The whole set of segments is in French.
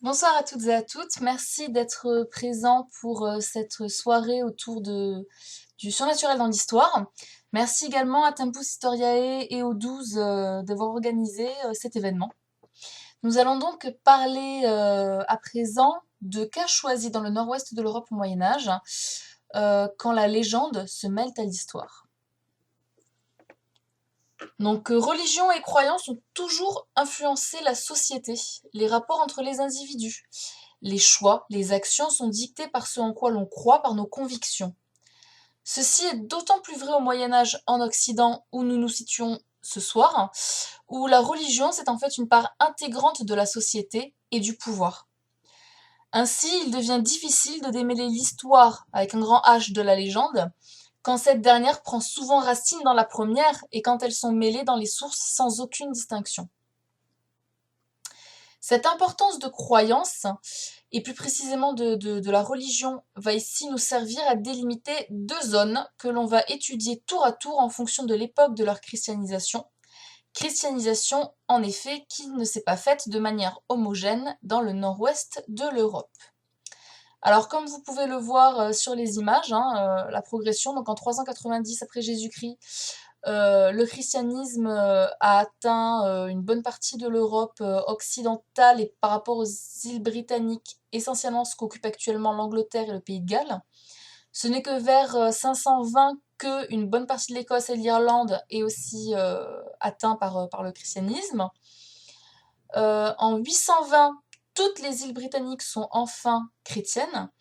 Bonsoir à toutes et à toutes. Merci d'être présents pour cette soirée autour du surnaturel dans l'histoire. Merci également à Tempus Historiae et aux 12 d'avoir organisé cet événement. Nous allons donc parler à présent de cas choisis dans le nord-ouest de l'Europe au Moyen-Âge, quand la légende se mêle à l'histoire. Donc, religion et croyance ont toujours influencé la société, les rapports entre les individus. Les choix, les actions sont dictés par ce en quoi l'on croit, par nos convictions. Ceci est d'autant plus vrai au Moyen Âge en Occident, où nous nous situons ce soir, où la religion, c'est en fait une part intégrante de la société et du pouvoir. Ainsi, il devient difficile de démêler l'histoire avec un grand H de la légende, quand cette dernière prend souvent racine dans la première et quand elles sont mêlées dans les sources sans aucune distinction. Cette importance de croyance, et plus précisément de la religion, va ici nous servir à délimiter deux zones que l'on va étudier tour à tour en fonction de l'époque de leur christianisation. Christianisation, en effet, qui ne s'est pas faite de manière homogène dans le nord-ouest de l'Europe. Alors, comme vous pouvez le voir sur les images, la progression, donc en 390 après Jésus-Christ, le christianisme a atteint une bonne partie de l'Europe occidentale et par rapport aux îles britanniques, essentiellement ce qu'occupe actuellement l'Angleterre et le Pays de Galles. Ce n'est que vers 520 qu'une bonne partie de l'Écosse et de l'Irlande est aussi atteint par le christianisme. En 820, toutes les îles britanniques sont enfin chrétiennes.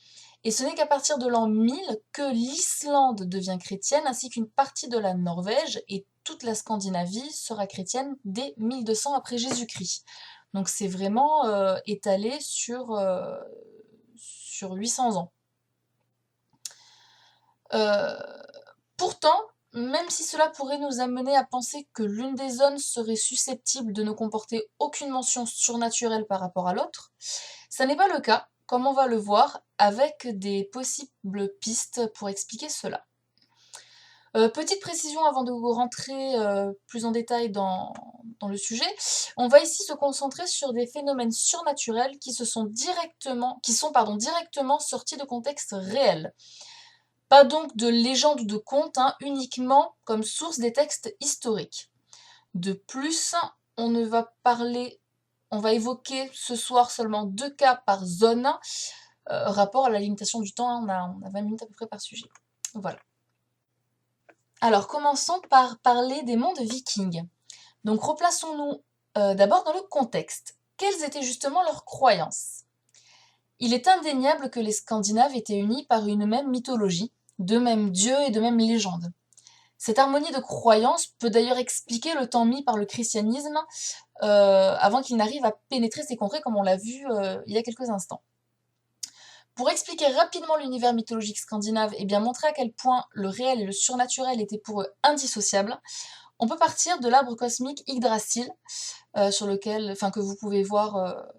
Et ce n'est qu'à partir de l'an 1000 que l'Islande devient chrétienne, ainsi qu'une partie de la Norvège, et toute la Scandinavie sera chrétienne dès 1200 après Jésus-Christ. Donc c'est vraiment étalé sur 800 ans. Euh, Pourtant, même si cela pourrait nous amener à penser que l'une des zones serait susceptible de ne comporter aucune mention surnaturelle par rapport à l'autre, ça n'est pas le cas, comme on va le voir, avec des possibles pistes pour expliquer cela. Petite précision avant de rentrer plus en détail dans le sujet, on va ici se concentrer sur des phénomènes surnaturels qui sont directement sortis de contextes réels. Pas donc de légendes ou de contes, uniquement comme source des textes historiques. De plus, on va évoquer ce soir seulement 2 cas par zone, rapport à la limitation du temps, on a 20 minutes à peu près par sujet. Voilà. Alors commençons par parler des mondes vikings. Donc replaçons-nous d'abord dans le contexte. Quelles étaient justement leurs croyances? Il est indéniable que les Scandinaves étaient unis par une même mythologie, de mêmes dieux et de mêmes légendes. Cette harmonie de croyances peut d'ailleurs expliquer le temps mis par le christianisme avant qu'il n'arrive à pénétrer ces contrées, comme on l'a vu il y a quelques instants. Pour expliquer rapidement l'univers mythologique scandinave et bien montrer à quel point le réel et le surnaturel étaient pour eux indissociables, on peut partir de l'arbre cosmique Yggdrasil, que vous pouvez voir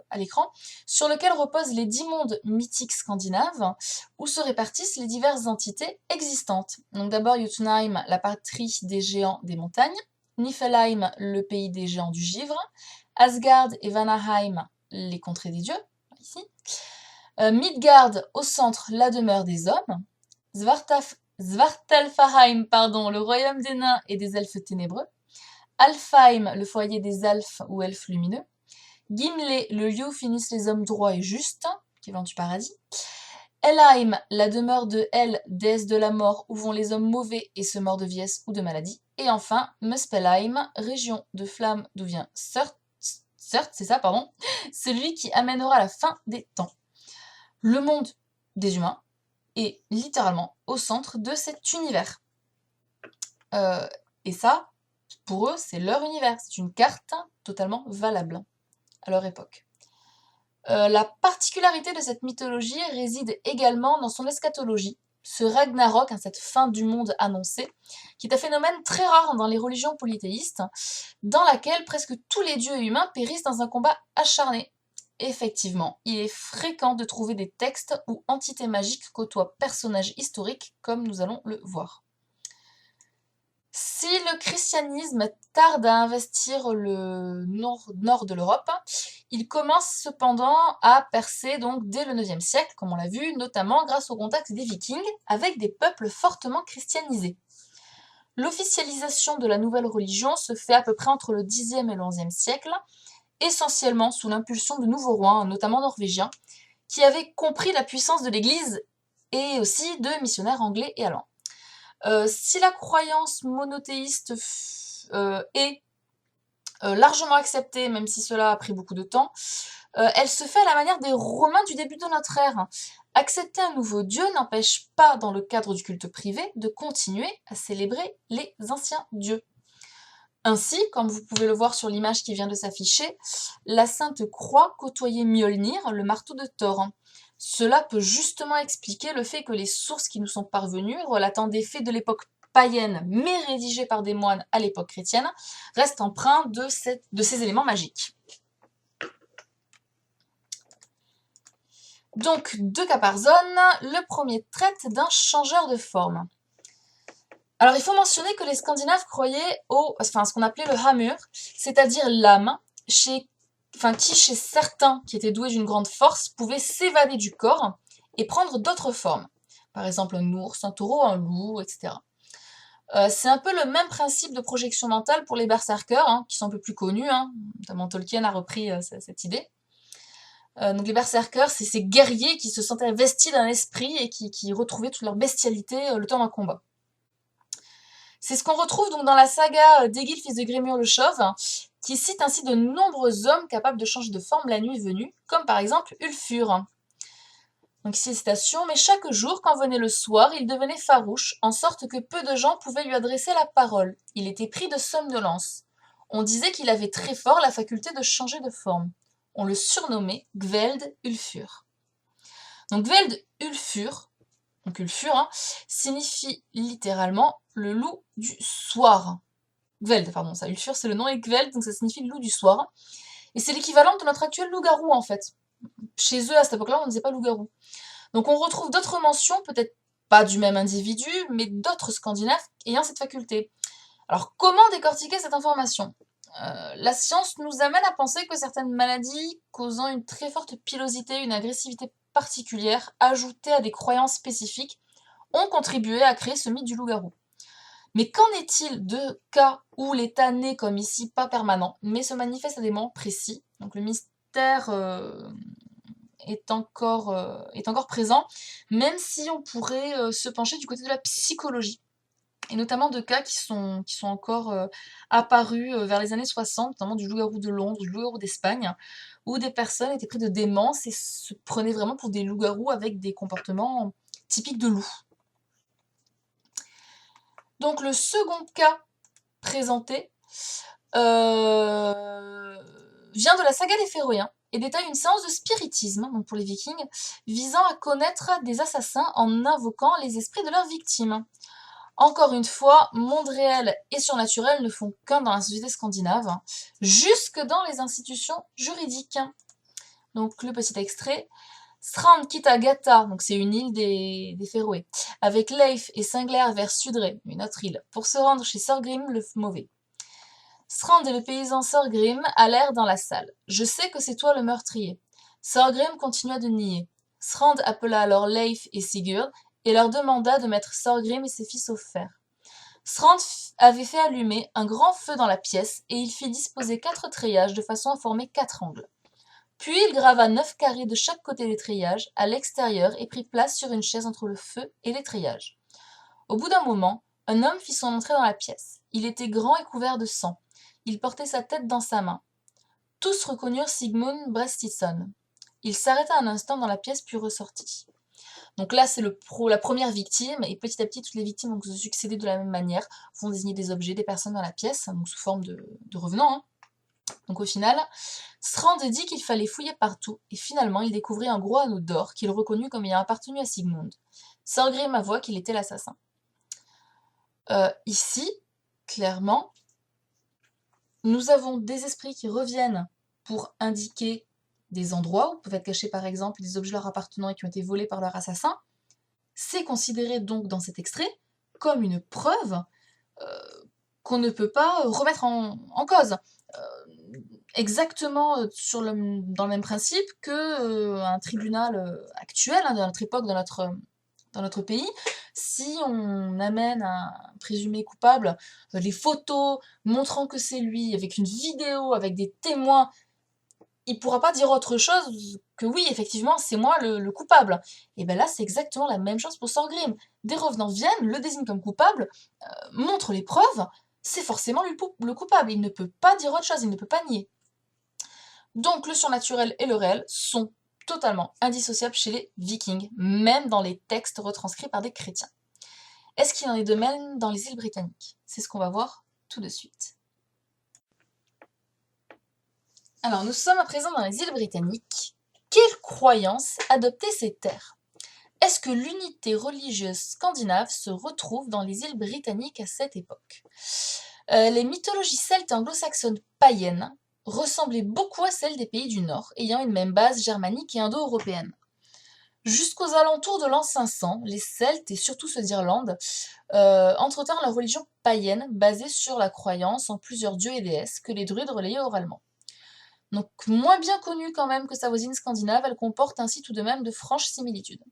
à l'écran, sur lequel reposent les 10 mondes mythiques scandinaves, où se répartissent les diverses entités existantes. Donc d'abord Jotunheim, la patrie des géants des montagnes, Niflheim, le pays des géants du givre, Asgard et Vanaheim, les contrées des dieux, ici, Midgard, au centre, la demeure des hommes, Svartalfheim, le royaume des nains et des elfes ténébreux, Alfheim, le foyer des elfes ou elfes lumineux, Gimle, le lieu où finissent les hommes droits et justes, qui vont du paradis, Helheim, la demeure de Hel, déesse de la mort, où vont les hommes mauvais et se morts de vieillesse ou de maladie, et enfin Muspelheim, région de flamme d'où vient Surt, celui qui amènera la fin des temps. Le monde des humains est littéralement au centre de cet univers. Et ça, pour eux, c'est leur univers. C'est une carte totalement valable à leur époque. La particularité de cette mythologie réside également dans son eschatologie, ce Ragnarok, cette fin du monde annoncée, qui est un phénomène très rare dans les religions polythéistes, dans laquelle presque tous les dieux humains périssent dans un combat acharné. Effectivement, il est fréquent de trouver des textes où entités magiques côtoient personnages historiques, comme nous allons le voir. Si le christianisme tarde à investir le nord de l'Europe, il commence cependant à percer donc dès le IXe siècle, comme on l'a vu, notamment grâce au contact des Vikings avec des peuples fortement christianisés. L'officialisation de la nouvelle religion se fait à peu près entre le Xe et le XIe siècle, essentiellement sous l'impulsion de nouveaux rois, notamment norvégiens, qui avaient compris la puissance de l'Église et aussi de missionnaires anglais et allemands. Si la croyance monothéiste est largement acceptée, même si cela a pris beaucoup de temps, elle se fait à la manière des Romains du début de notre ère. Accepter un nouveau dieu n'empêche pas, dans le cadre du culte privé, de continuer à célébrer les anciens dieux. Ainsi, comme vous pouvez le voir sur l'image qui vient de s'afficher, la Sainte Croix côtoyait Mjolnir, le marteau de Thor. Cela peut justement expliquer le fait que les sources qui nous sont parvenues, relatant des faits de l'époque païenne, mais rédigées par des moines à l'époque chrétienne, restent empreints de ces éléments magiques. Donc, de cas par zone, le premier traite d'un changeur de forme. Alors, il faut mentionner que les Scandinaves croyaient ce qu'on appelait le hamur, c'est-à-dire l'âme, qui chez certains qui étaient doués d'une grande force, pouvait s'évader du corps et prendre d'autres formes. Par exemple, un ours, un taureau, un loup, etc. C'est un peu le même principe de projection mentale pour les berserkers, qui sont un peu plus connus, notamment Tolkien a repris cette idée. Donc les berserkers, c'est ces guerriers qui se sentaient investis d'un esprit et qui retrouvaient toute leur bestialité le temps d'un combat. C'est ce qu'on retrouve donc dans la saga d'Egil, fils de Grémur le Chauve, qui cite ainsi de nombreux hommes capables de changer de forme la nuit venue, comme par exemple Ulfur. Donc ici citation, mais chaque jour, quand venait le soir, il devenait farouche, en sorte que peu de gens pouvaient lui adresser la parole. Il était pris de somnolence. On disait qu'il avait très fort la faculté de changer de forme. On le surnommait Gveld Ulfur. Donc Gveld Ulfur, signifie littéralement le loup du soir. Gveld, pardon, ça, Ulfur c'est le nom, et Gveld, donc ça signifie le loup du soir. Et c'est l'équivalent de notre actuel loup-garou en fait. Chez eux, à cette époque-là, on ne disait pas loup-garou. Donc on retrouve d'autres mentions, peut-être pas du même individu, mais d'autres Scandinaves ayant cette faculté. Alors comment décortiquer cette information ? La science nous amène à penser que certaines maladies causant une très forte pilosité, une agressivité particulière, ajoutée à des croyances spécifiques, ont contribué à créer ce mythe du loup-garou. Mais qu'en est-il de cas où l'état n'est, comme ici, pas permanent, mais se manifeste à des moments précis ? Donc le mystère est encore présent, même si on pourrait se pencher du côté de la psychologie. Et notamment de cas qui sont encore apparus vers les années 60, notamment du loup-garou de Londres, du loup-garou d'Espagne, où des personnes étaient prises de démence et se prenaient vraiment pour des loups-garous avec des comportements typiques de loups. Donc le second cas présenté vient de la saga des Féroïens et détaille une séance de spiritisme, donc pour les Vikings, visant à connaître des assassins en invoquant les esprits de leurs victimes. Encore une fois, monde réel et surnaturel ne font qu'un dans la société scandinave, jusque dans les institutions juridiques. Donc le petit extrait. Strand quitte Gata, donc c'est une île des Féroé, avec Leif et Singler vers Sudré, une autre île, pour se rendre chez Sorgrim le Mauvais. Strand et le paysan Sorgrim allèrent dans la salle. « Je sais que c'est toi le meurtrier. » Sorgrim continua de nier. Strand appela alors Leif et Sigurd et leur demanda de mettre Sorgrim et ses fils au fer. Strand avait fait allumer un grand feu dans la pièce et il fit disposer 4 treillages de façon à former 4 angles. Puis il grava 9 carrés de chaque côté des treillages, à l'extérieur, et prit place sur une chaise entre le feu et les treillages. Au bout d'un moment, un homme fit son entrée dans la pièce. Il était grand et couvert de sang. Il portait sa tête dans sa main. Tous reconnurent Sigmund Brestisson. Il s'arrêta un instant dans la pièce puis ressortit. Donc là, c'est la première victime, et petit à petit, toutes les victimes vont se succéder de la même manière, vont désigner des objets, des personnes dans la pièce, donc sous forme de revenants. Donc au final, Strand dit qu'il fallait fouiller partout, et finalement il découvrit un gros anneau d'or qu'il reconnut comme ayant appartenu à Sigmund. Sorgrim avoua qu'il était l'assassin. Ici, clairement, nous avons des esprits qui reviennent pour indiquer des endroits où peuvent être cachés par exemple des objets leur appartenant et qui ont été volés par leur assassin. C'est considéré donc dans cet extrait comme une preuve qu'on ne peut pas remettre en cause. Exactement dans le même principe que un tribunal actuel, hein, dans notre époque, dans notre pays, si on amène un présumé coupable, les photos montrant que c'est lui, avec une vidéo, avec des témoins, il pourra pas dire autre chose que oui, effectivement, c'est moi le coupable. Et bien là, c'est exactement la même chose pour Sorgrim. Des revenants viennent, le désignent comme coupable, montrent les preuves, c'est forcément lui le coupable. Il ne peut pas dire autre chose, il ne peut pas nier. Donc le surnaturel et le réel sont totalement indissociables chez les Vikings, même dans les textes retranscrits par des chrétiens. Est-ce qu'il en est de même dans les îles britanniques? C'est ce qu'on va voir tout de suite. Alors nous sommes à présent dans les îles britanniques. Quelle croyance adoptait ces terres? Est-ce que l'unité religieuse scandinave se retrouve dans les îles britanniques à cette époque? Les mythologies celtes et anglo-saxonnes païennes ressemblaient beaucoup à celles des pays du Nord, ayant une même base germanique et indo-européenne. Jusqu'aux alentours de l'an 500, les Celtes, et surtout ceux d'Irlande, entretinrent leur religion païenne basée sur la croyance en plusieurs dieux et déesses que les druides relayaient oralement. Donc moins bien connue quand même que sa voisine scandinave, elle comporte ainsi tout de même de franches similitudes.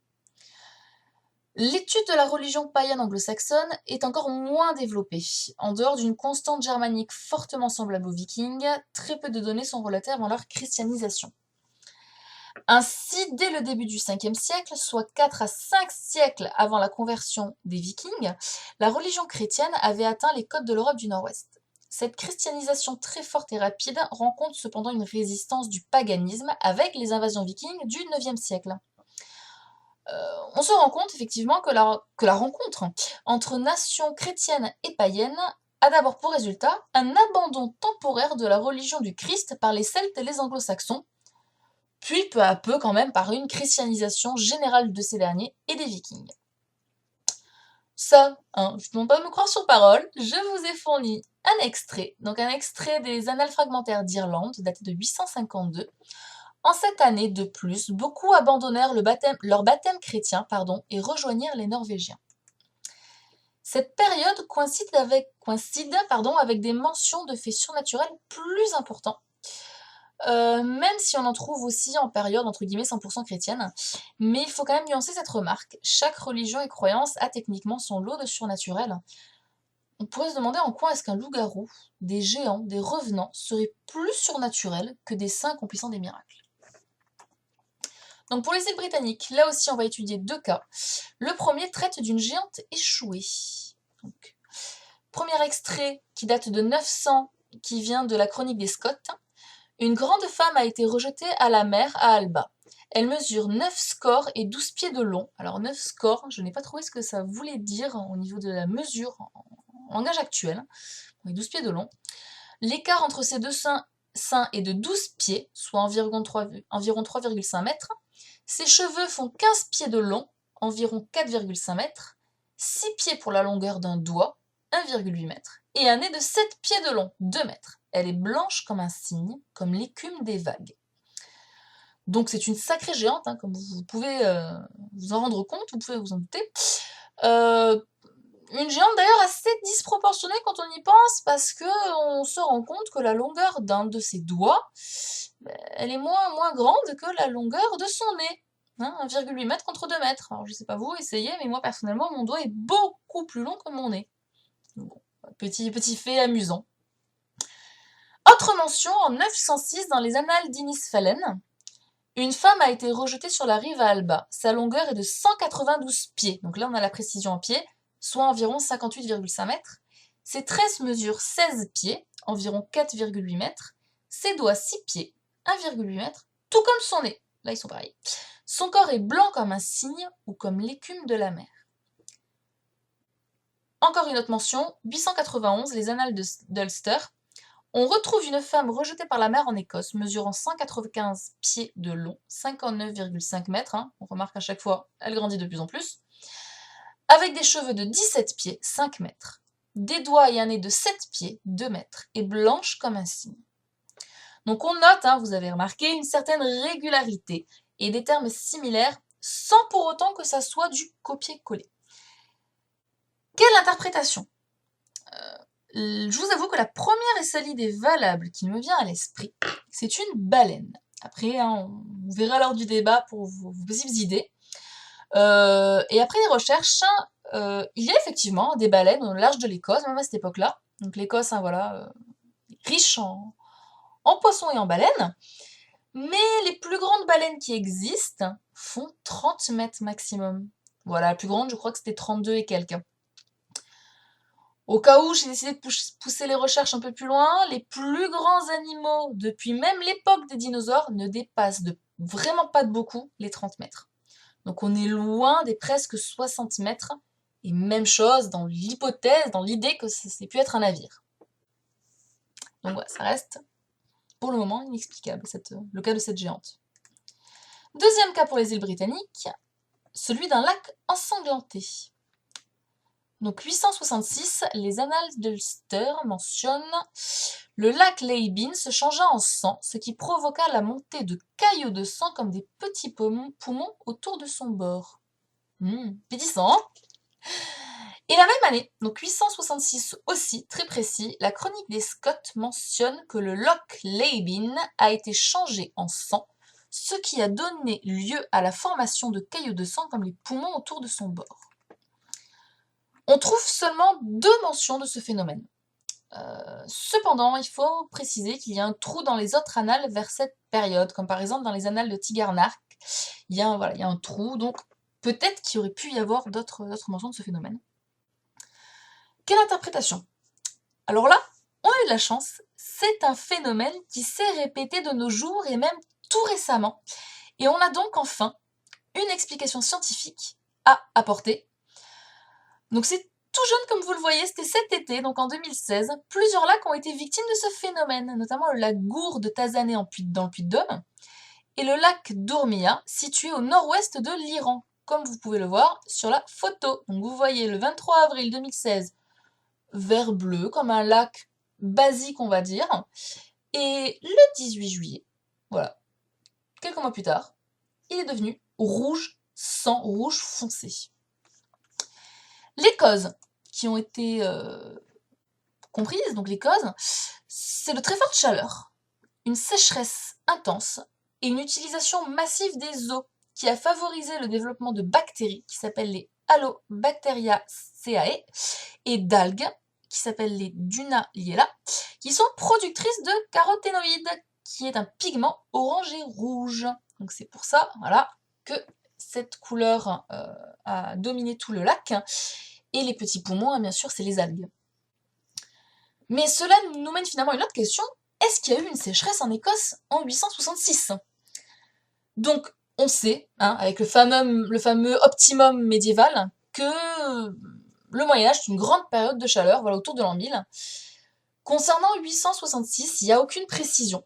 L'étude de la religion païenne anglo-saxonne est encore moins développée. En dehors d'une constante germanique fortement semblable aux Vikings, très peu de données sont relatées avant leur christianisation. Ainsi, dès le début du 5e siècle, soit 4 à 5 siècles avant la conversion des Vikings, la religion chrétienne avait atteint les côtes de l'Europe du Nord-Ouest. Cette christianisation très forte et rapide rencontre cependant une résistance du paganisme avec les invasions vikings du 9e siècle. On se rend compte effectivement que la rencontre entre nations chrétiennes et païennes a d'abord pour résultat un abandon temporaire de la religion du Christ par les Celtes et les Anglo-Saxons, puis peu à peu quand même par une christianisation générale de ces derniers et des Vikings. Ça, je ne demande pas de me croire sur parole, je vous ai fourni un extrait des Annales fragmentaires d'Irlande, daté de 852. En cette année de plus, beaucoup abandonnèrent leur baptême chrétien et rejoignirent les Norvégiens. Cette période coïncide avec des mentions de faits surnaturels plus importants, même si on en trouve aussi en période entre guillemets 100% chrétienne. Mais il faut quand même nuancer cette remarque. Chaque religion et croyance a techniquement son lot de surnaturel. On pourrait se demander en quoi est-ce qu'un loup-garou, des géants, des revenants seraient plus surnaturels que des saints accomplissant des miracles. Donc pour les îles britanniques, là aussi on va étudier 2 cas. Le premier traite d'une géante échouée. Donc, premier extrait qui date de 900, qui vient de la chronique des Scots. Une grande femme a été rejetée à la mer à Alba. Elle mesure 9 scores et 12 pieds de long. Alors 9 scores, je n'ai pas trouvé ce que ça voulait dire au niveau de la mesure en langage actuel. 12 pieds de long. L'écart entre ces deux seins est de 12 pieds, soit environ 3,5 mètres. Ses cheveux font 15 pieds de long, environ 4,5 mètres, 6 pieds pour la longueur d'un doigt, 1,8 mètres, et un nez de 7 pieds de long, 2 mètres. Elle est blanche comme un cygne, comme l'écume des vagues. Donc c'est une sacrée géante, comme vous pouvez vous en rendre compte, vous pouvez vous en douter. Une géante d'ailleurs assez disproportionnée quand on y pense, parce qu'on se rend compte que la longueur d'un de ses doigts, elle est moins grande que la longueur de son nez. 1,8 mètre contre 2 mètres. Alors je sais pas vous, essayez, mais moi personnellement, mon doigt est beaucoup plus long que mon nez. Bon, petit fait amusant. Autre mention, en 906, dans les Annales d'Innisfallen, une femme a été rejetée sur la rive à Alba. Sa longueur est de 192 pieds. Donc là, on a la précision en pieds, soit environ 58,5 mètres. Ses tresses mesurent 16 pieds, environ 4,8 mètres. Ses doigts 6 pieds, 1,8 mètres, tout comme son nez. Là, ils sont pareils. Son corps est blanc comme un cygne ou comme l'écume de la mer. Encore une autre mention, 891, les Annales d'Ulster. On retrouve une femme rejetée par la mer en Écosse, mesurant 195 pieds de long, 59,5 mètres. On remarque à chaque fois, elle grandit de plus en plus. Avec des cheveux de 17 pieds, 5 mètres. Des doigts et un nez de 7 pieds, 2 mètres. Et blanche comme un cygne. Donc on note, vous avez remarqué, une certaine régularité et des termes similaires, sans pour autant que ça soit du copier-coller. Quelle interprétation ? Je vous avoue que la première essalidée valable qui me vient à l'esprit, c'est une baleine. Après, hein, on verra lors du débat pour vos possibles idées. Et après les recherches, il y a effectivement des baleines au large de l'Écosse, même à cette époque-là. Donc l'Écosse, hein, voilà, riche en poissons et en baleines. Mais les plus grandes baleines qui existent font 30 mètres maximum. Voilà, la plus grande, je crois que c'était 32 et quelques. Au cas où j'ai décidé de pousser les recherches un peu plus loin, les plus grands animaux, depuis même l'époque des dinosaures, ne dépassent vraiment pas de beaucoup les 30 mètres. Donc on est loin des presque 60 mètres. Et même chose dans l'hypothèse, dans l'idée que c'est pu être un navire. Donc voilà, ça reste pour le moment inexplicable, le cas de cette géante. Deuxième cas pour les îles britanniques, celui d'un lac ensanglanté. Donc 866, les annales d'Ulster mentionnent le lac Leibin se changea en sang, ce qui provoqua la montée de caillots de sang comme des petits poumons autour de son bord. Pétissant. Et la même année, donc 866 aussi, très précis, la chronique des Scots mentionne que le loch Leibin a été changé en sang, ce qui a donné lieu à la formation de caillots de sang comme les poumons autour de son bord. On trouve seulement 2 mentions de ce phénomène. Cependant, il faut préciser qu'il y a un trou dans les autres annales vers cette période, comme par exemple dans les annales de Tigernach. Il y a un trou, donc peut-être qu'il aurait pu y avoir d'autres mentions de ce phénomène. Quelle interprétation? Alors là, on a eu de la chance, c'est un phénomène qui s'est répété de nos jours et même tout récemment. Et on a donc enfin une explication scientifique à apporter. Donc c'est tout jeune comme vous le voyez, c'était cet été, donc en 2016, plusieurs lacs ont été victimes de ce phénomène, notamment le lac Gour de Tazané dans le Puy-de-Dôme, et le lac d'Urmia, situé au nord-ouest de l'Iran, comme vous pouvez le voir sur la photo. Donc vous voyez le 23 avril 2016, vert bleu, comme un lac basique on va dire, et le 18 juillet, voilà, quelques mois plus tard, il est devenu rouge sang, rouge foncé. Les causes qui ont été comprises, donc les causes, c'est de très forte chaleur, une sécheresse intense et une utilisation massive des eaux qui a favorisé le développement de bactéries qui s'appellent les Allobacteriaceae et d'algues qui s'appellent les Dunaliella, qui sont productrices de caroténoïdes, qui est un pigment orange et rouge. Donc c'est pour ça, voilà, que cette couleur a dominé tout le lac. Et les petits poumons, bien sûr, c'est les algues. Mais cela nous mène finalement à une autre question. Est-ce qu'il y a eu une sécheresse en Écosse en 866 ? Donc, on sait, hein, avec le fameux optimum médiéval, que le Moyen-Âge est une grande période de chaleur, voilà, autour de l'an 1000. Concernant 866, il n'y a aucune précision.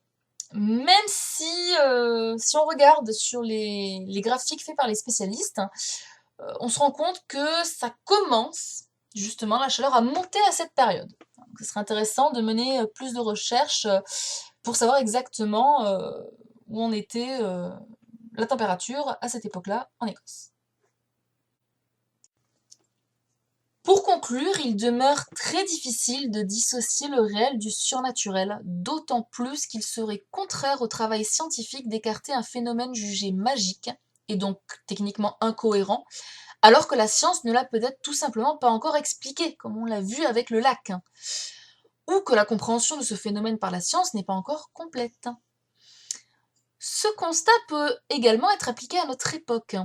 Même si on regarde sur les graphiques faits par les spécialistes, on se rend compte que ça commence, justement, la chaleur à monter à cette période. Donc, ce serait intéressant de mener plus de recherches pour savoir exactement où en était la température à cette époque-là en Écosse. Pour conclure, il demeure très difficile de dissocier le réel du surnaturel, d'autant plus qu'il serait contraire au travail scientifique d'écarter un phénomène jugé magique, et donc techniquement incohérent, alors que la science ne l'a peut-être tout simplement pas encore expliqué, comme on l'a vu avec le lac, ou que la compréhension de ce phénomène par la science n'est pas encore complète. Ce constat peut également être appliqué à notre époque.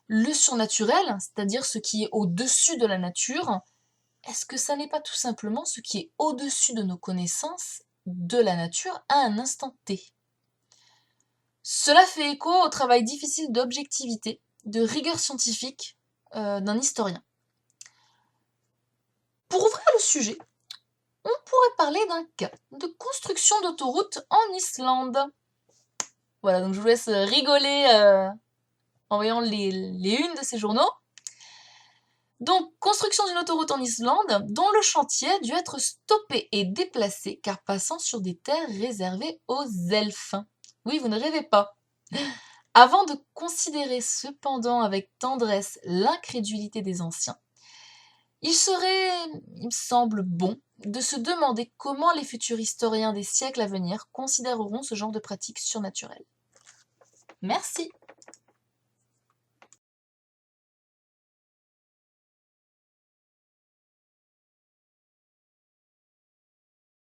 Le surnaturel, c'est-à-dire ce qui est au-dessus de la nature, est-ce que ça n'est pas tout simplement ce qui est au-dessus de nos connaissances de la nature à un instant T? Cela fait écho au travail difficile d'objectivité, de rigueur scientifique d'un historien. Pour ouvrir le sujet, on pourrait parler d'un cas de construction d'autoroute en Islande. Voilà, donc je vous laisse rigoler en voyant les unes de ces journaux. Donc, construction d'une autoroute en Islande, dont le chantier a dû être stoppé et déplacé car passant sur des terres réservées aux elfes. Oui, vous ne rêvez pas. Avant de considérer cependant avec tendresse l'incrédulité des anciens, il me semble bon de se demander comment les futurs historiens des siècles à venir considéreront ce genre de pratique surnaturelle. Merci.